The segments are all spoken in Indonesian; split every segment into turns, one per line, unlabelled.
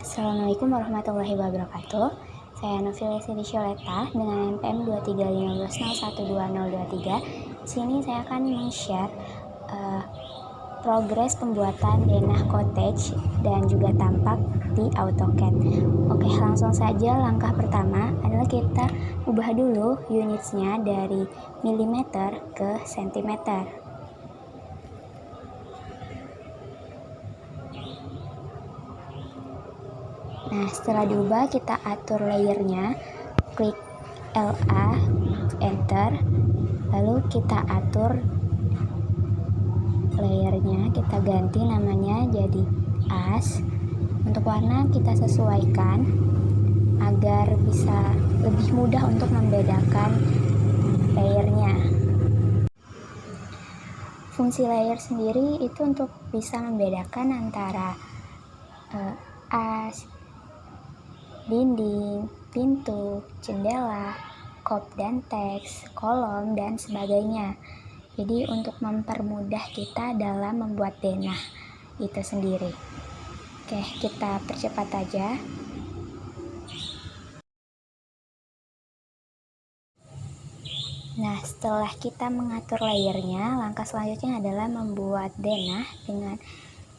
Assalamualaikum warahmatullahi wabarakatuh. Saya Novilia Sidisyoleta dengan NPM 2315012023. Di sini saya akan meng-share progres pembuatan denah cottage dan juga tampak di AutoCAD. Oke, langsung saja. Langkah pertama adalah kita ubah dulu unitsnya dari milimeter ke sentimeter. Nah, setelah diubah, kita atur layernya, klik LA, enter, lalu kita atur layernya, kita ganti namanya jadi as. Untuk warna kita sesuaikan agar bisa lebih mudah untuk membedakan layernya. Fungsi layer sendiri itu untuk bisa membedakan antara as, dinding, pintu, jendela, kop dan teks, kolom, dan sebagainya. Jadi untuk mempermudah kita dalam membuat denah itu sendiri. Oke, kita percepat aja. Nah, setelah kita mengatur layernya, langkah selanjutnya adalah membuat denah dengan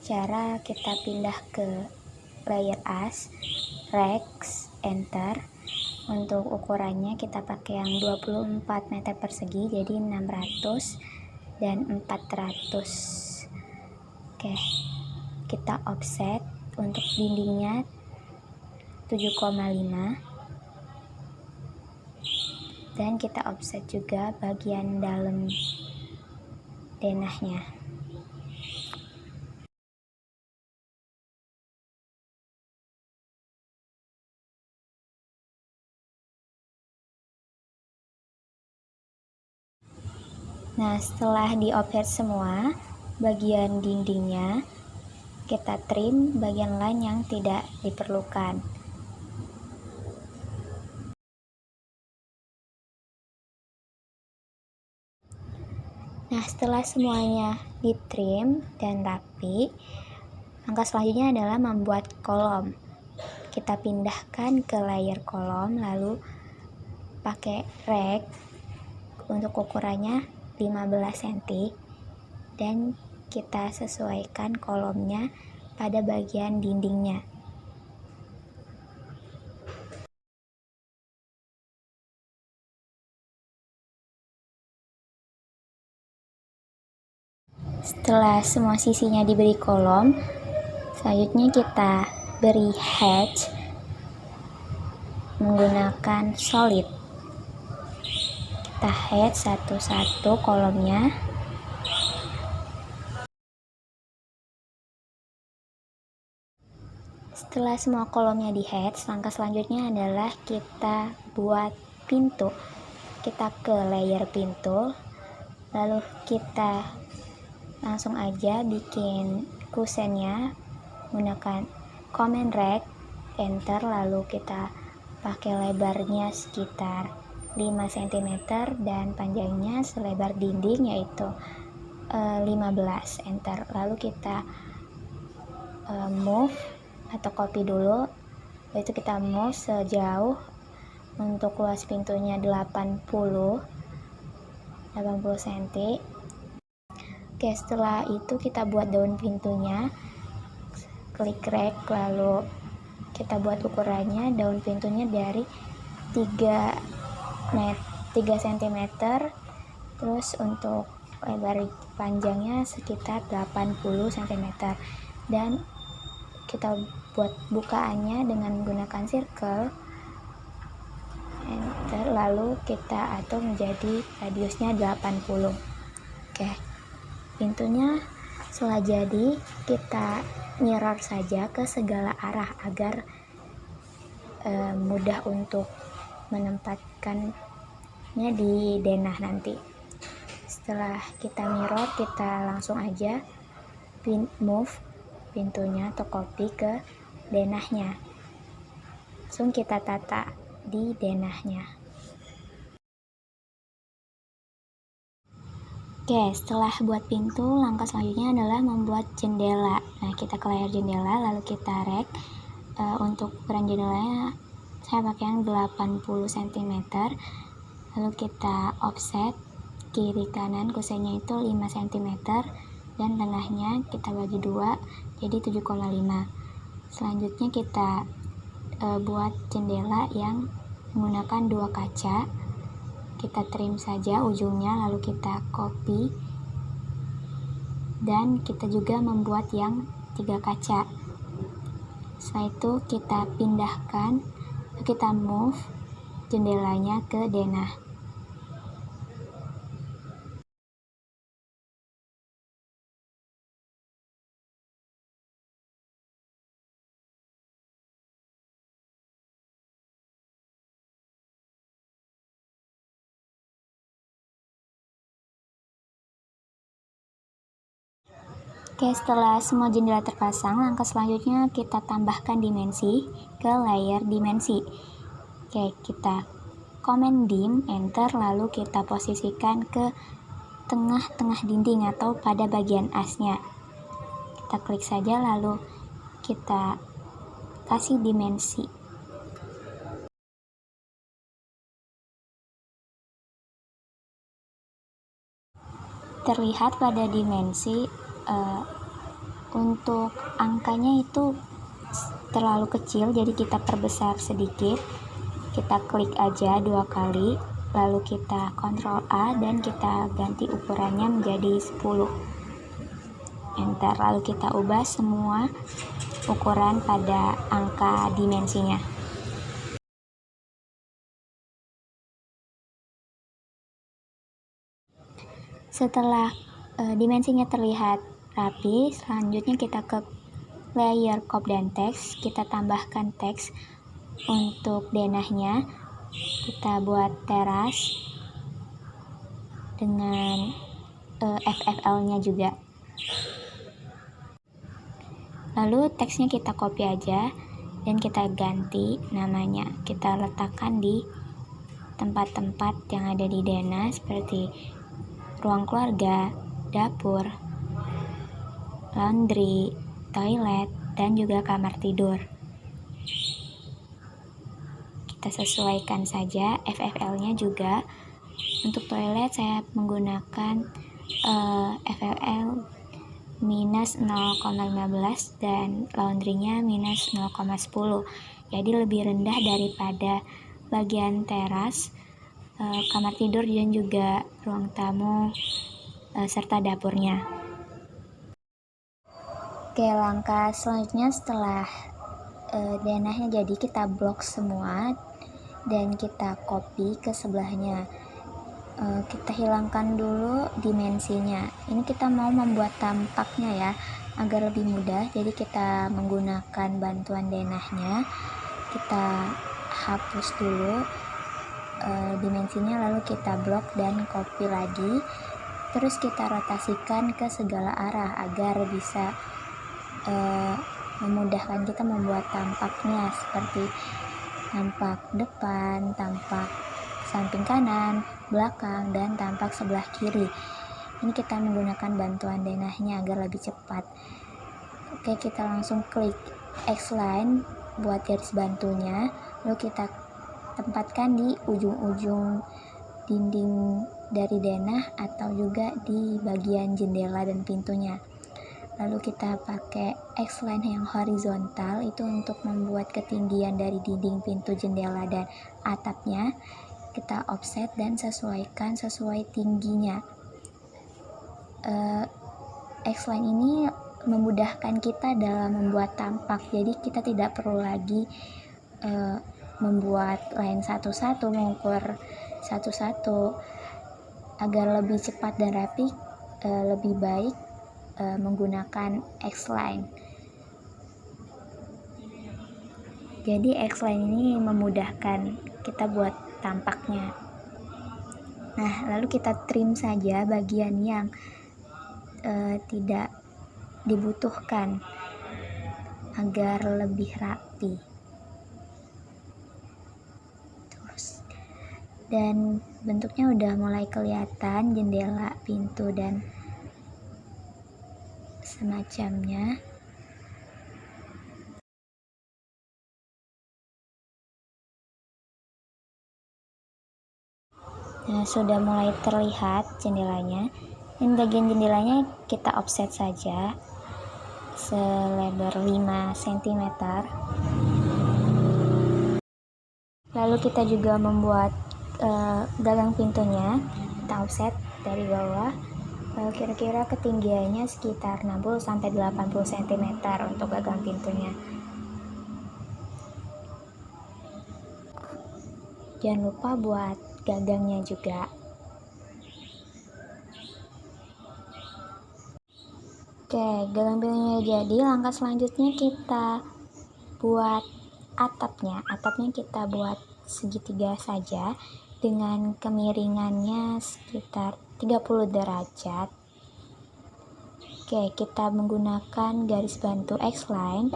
cara kita pindah ke layer as, rex, enter. Untuk ukurannya kita pakai yang 24 meter persegi, jadi 600 dan 400. Oke, kita offset untuk dindingnya 7,5 dan kita offset juga bagian dalam denahnya. Nah, setelah di-offset semua bagian dindingnya, kita trim bagian lain yang tidak diperlukan. Nah, setelah semuanya ditrim dan rapi, langkah selanjutnya adalah membuat kolom. Kita pindahkan ke layer kolom, lalu pakai rek untuk ukurannya 15 cm dan kita sesuaikan kolomnya pada bagian dindingnya. Setelah semua sisinya diberi kolom, selanjutnya kita beri hatch menggunakan solid. Kita hatch satu-satu kolomnya. Setelah semua kolomnya di hatch, langkah selanjutnya adalah kita buat pintu. Kita ke layer pintu, lalu kita langsung aja bikin kusennya menggunakan command rek, enter, lalu kita pakai lebarnya sekitar 5 cm dan panjangnya selebar dinding yaitu 15, enter. Lalu kita move atau copy dulu, yaitu kita move sejauh untuk luas pintunya 80 cm. Oke, setelah itu kita buat daun pintunya, klik rek, lalu kita buat ukurannya daun pintunya dari 3 cm, terus untuk lebar panjangnya sekitar 80 cm, dan kita buat bukaannya dengan menggunakan circle, enter, lalu kita atur menjadi radiusnya 80. Oke, pintunya setelah jadi kita mirror saja ke segala arah agar mudah untuk menempatkannya di denah nanti. Setelah kita mirror, kita langsung aja move pintunya atau copy ke denahnya. Langsung kita tata di denahnya. Oke, setelah buat pintu, langkah selanjutnya adalah membuat jendela. Nah, kita ke layar jendela, lalu kita rek, Untuk ukuran jendelanya saya pakai yang 80 cm. Lalu kita offset kiri kanan kusennya itu 5 cm, dan tengahnya kita bagi dua jadi 7,5. Selanjutnya kita buat jendela yang menggunakan 2 kaca. Kita trim saja ujungnya, lalu kita copy, dan kita juga membuat yang 3 kaca. Setelah itu kita pindahkan, kita move jendelanya ke denah. Oke, setelah semua jendela terpasang, langkah selanjutnya kita tambahkan dimensi ke layer dimensi. Oke, kita Command Dim, Enter, lalu kita posisikan ke tengah-tengah dinding atau pada bagian asnya. Kita klik saja, lalu kita kasih dimensi. Terlihat pada dimensi untuk angkanya itu terlalu kecil, jadi kita perbesar sedikit. Kita klik aja 2 kali, lalu kita Ctrl A dan kita ganti ukurannya menjadi 10. Enter, lalu kita ubah semua ukuran pada angka dimensinya. Setelah dimensinya terlihat rapi, selanjutnya kita ke layer copy dan teks. Kita tambahkan teks untuk denahnya. Kita buat teras dengan FFL-nya juga. Lalu teksnya kita copy aja dan kita ganti namanya. Kita letakkan di tempat-tempat yang ada di denah seperti ruang keluarga, dapur, laundry, toilet, dan juga kamar tidur. Kita sesuaikan saja FFL-nya juga. Untuk toilet saya menggunakan FFL minus 0,15 dan laundrynya minus 0,10. Jadi lebih rendah daripada bagian teras, kamar tidur, dan juga ruang tamu serta dapurnya. Oke, langkah selanjutnya setelah denahnya jadi, kita blok semua dan kita copy ke sebelahnya. Kita hilangkan dulu dimensinya. Ini kita mau membuat tampaknya ya, agar lebih mudah. Jadi kita menggunakan bantuan denahnya, kita hapus dulu dimensinya, lalu kita blok dan copy lagi. Terus kita rotasikan ke segala arah agar bisa memudahkan kita membuat tampaknya, seperti tampak depan, tampak samping kanan, belakang, dan tampak sebelah kiri. Ini kita menggunakan bantuan denahnya agar lebih cepat. Oke, kita langsung klik X-line buat garis bantunya, lalu kita tempatkan di ujung-ujung dinding dari denah atau juga di bagian jendela dan pintunya. Lalu kita pakai X-line yang horizontal, itu untuk membuat ketinggian dari dinding, pintu, jendela, dan atapnya. Kita offset dan sesuaikan sesuai tingginya. X-line ini memudahkan kita dalam membuat tampak, jadi kita tidak perlu lagi membuat line satu-satu, mengukur satu-satu. Agar lebih cepat dan rapi, lebih baik menggunakan X-line. Jadi X-line ini memudahkan kita buat tampaknya. Nah, lalu kita trim saja bagian yang tidak dibutuhkan agar lebih rapi. Terus, dan bentuknya udah mulai kelihatan, jendela, pintu, dan semacamnya. Nah, sudah mulai terlihat jendelanya, dan bagian jendelanya kita offset saja selebar 5 cm. Lalu kita juga membuat gagang pintunya, kita offset dari bawah. Kira-kira ketinggiannya sekitar 60-80 cm untuk gagang pintunya. Jangan lupa buat gagangnya juga. Oke, gagang pintunya jadi. Langkah selanjutnya kita buat atapnya. Atapnya kita buat segitiga saja dengan kemiringannya sekitar 30 derajat. Oke, kita menggunakan garis bantu X-line,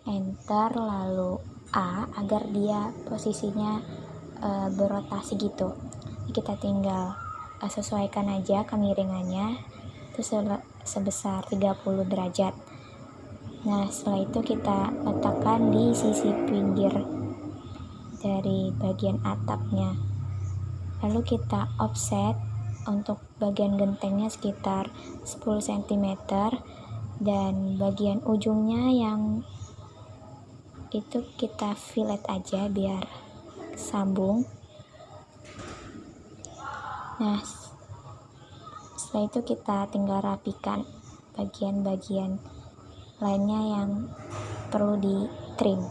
enter, lalu A agar dia posisinya berotasi gitu. Kita tinggal sesuaikan aja kemiringannya itu sebesar 30 derajat. Nah, setelah itu kita letakkan di sisi pinggir dari bagian atapnya. Lalu kita offset untuk bagian gentengnya sekitar 10 cm, dan bagian ujungnya yang itu kita fillet aja biar sambung. Nah, setelah itu kita tinggal rapikan bagian-bagian lainnya yang perlu di trim.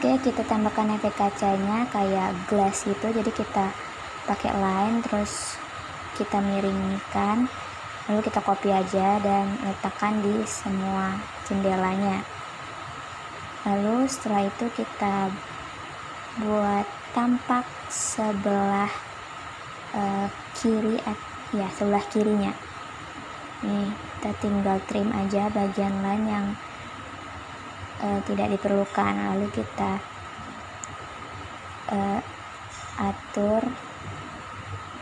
Oke, kita tambahkan efek kacanya kayak glass gitu, jadi kita pakai line terus kita miringkan, lalu kita copy aja dan letakkan di semua jendelanya. Lalu setelah itu kita buat tampak sebelah kiri, ya sebelah kirinya. Nih, kita tinggal trim aja bagian lain yang tidak diperlukan, lalu kita atur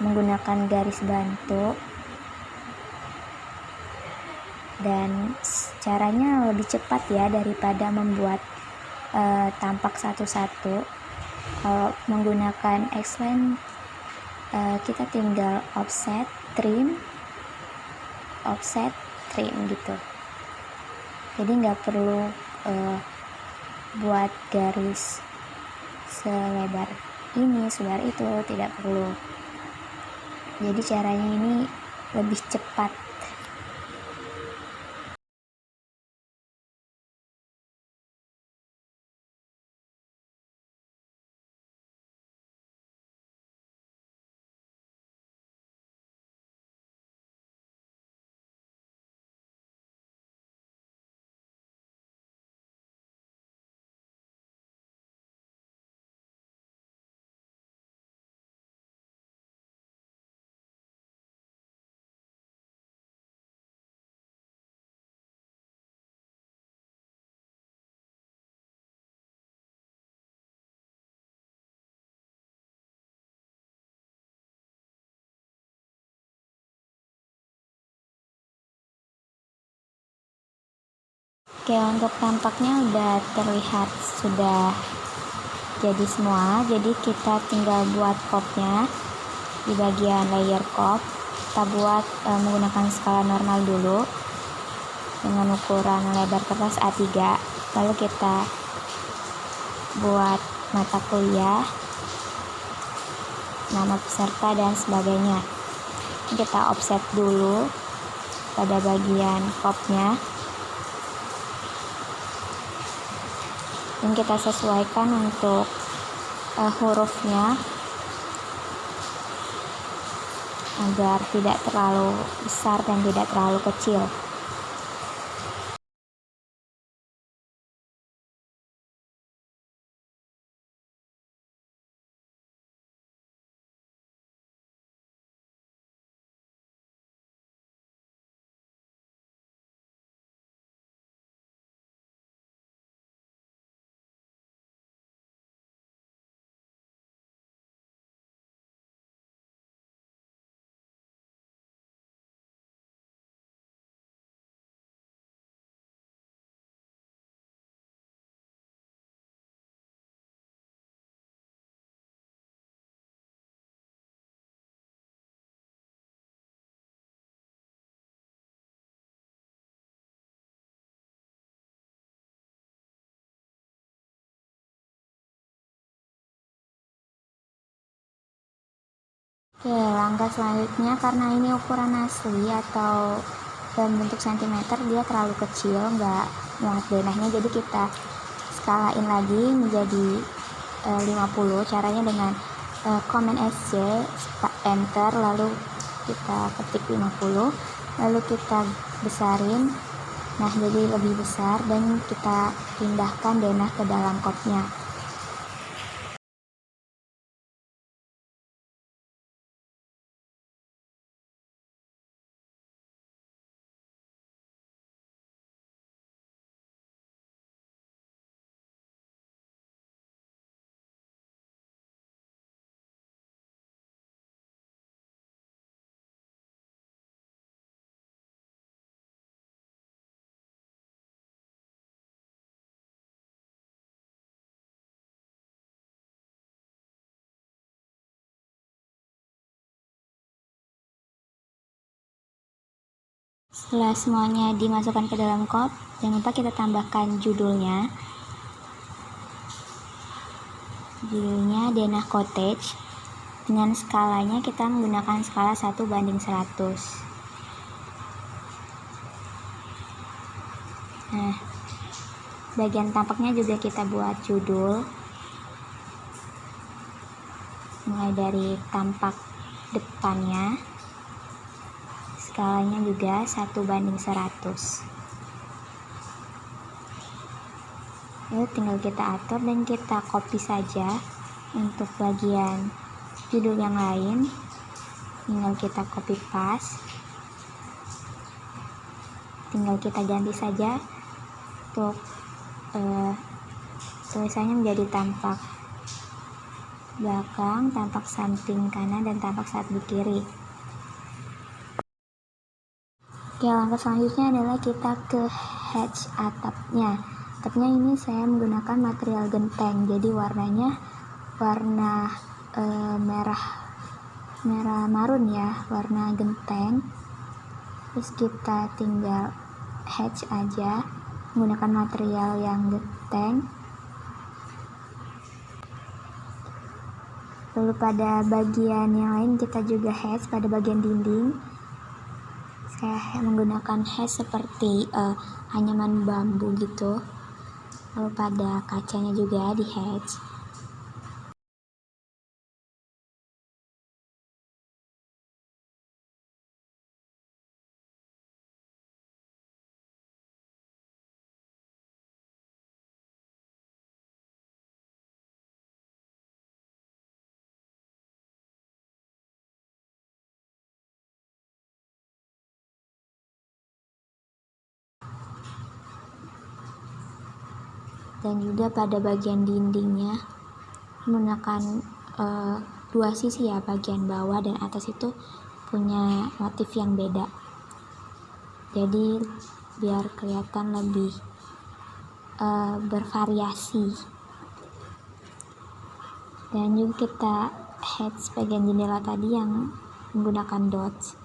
menggunakan garis bantu, dan caranya lebih cepat ya daripada membuat tampak satu-satu. Kalau menggunakan X-line kita tinggal offset trim gitu, jadi nggak perlu buat garis selebar ini, selebar itu, tidak perlu. Jadi caranya ini lebih cepat. Oke, untuk tampaknya udah terlihat sudah jadi semua. Jadi kita tinggal buat kopnya di bagian layer kop. Kita buat menggunakan skala normal dulu dengan ukuran lebar kertas A3. Lalu kita buat mata kuliah, nama peserta dan sebagainya. Kita offset dulu pada bagian kopnya, dan kita sesuaikan untuk hurufnya agar tidak terlalu besar dan tidak terlalu kecil. Oke, langkah selanjutnya, karena ini ukuran asli atau dalam bentuk cm, dia terlalu kecil, nggak muat denahnya, jadi kita skalain lagi menjadi 50. Caranya dengan Command SC, enter, lalu kita ketik 50, lalu kita besarin. Nah, jadi lebih besar, dan kita pindahkan denah ke dalam kopnya. Setelah semuanya dimasukkan ke dalam kop, jangan lupa kita tambahkan judulnya. Judulnya Denah Cottage. Dengan skalanya kita menggunakan skala 1:100. Nah, bagian tampaknya juga kita buat judul, mulai dari tampak depannya. Skalanya juga 1:100. Lalu tinggal kita atur dan kita copy saja. Untuk bagian judul yang lain tinggal kita copy paste, tinggal kita ganti saja untuk tulisannya menjadi tampak belakang, tampak samping kanan, dan tampak samping kiri. Oke, langkah selanjutnya adalah kita ke hatch atapnya. Atapnya ini saya menggunakan material genteng, jadi warnanya warna merah marun ya, warna genteng. Terus kita tinggal hatch aja menggunakan material yang genteng. Lalu pada bagian yang lain kita juga hatch pada bagian dinding. Saya menggunakan hatch seperti anyaman bambu gitu. Lalu pada kacanya juga di hatch. Dan juga pada bagian dindingnya menggunakan dua sisi ya, bagian bawah dan atas itu punya motif yang beda, jadi biar kelihatan lebih bervariasi. Dan juga kita hatch bagian jendela tadi yang menggunakan dots.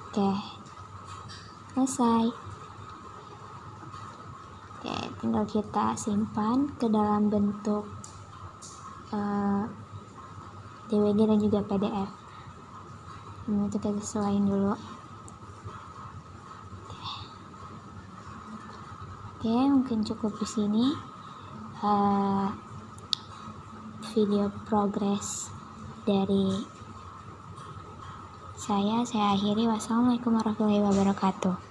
Oke, selesai. Oke, tinggal kita simpan ke dalam bentuk DWG dan juga PDF. Ini kita sesuaiin dulu. Oke, mungkin cukup di sini video progres dari saya akhiri. Wassalamualaikum warahmatullahi wabarakatuh.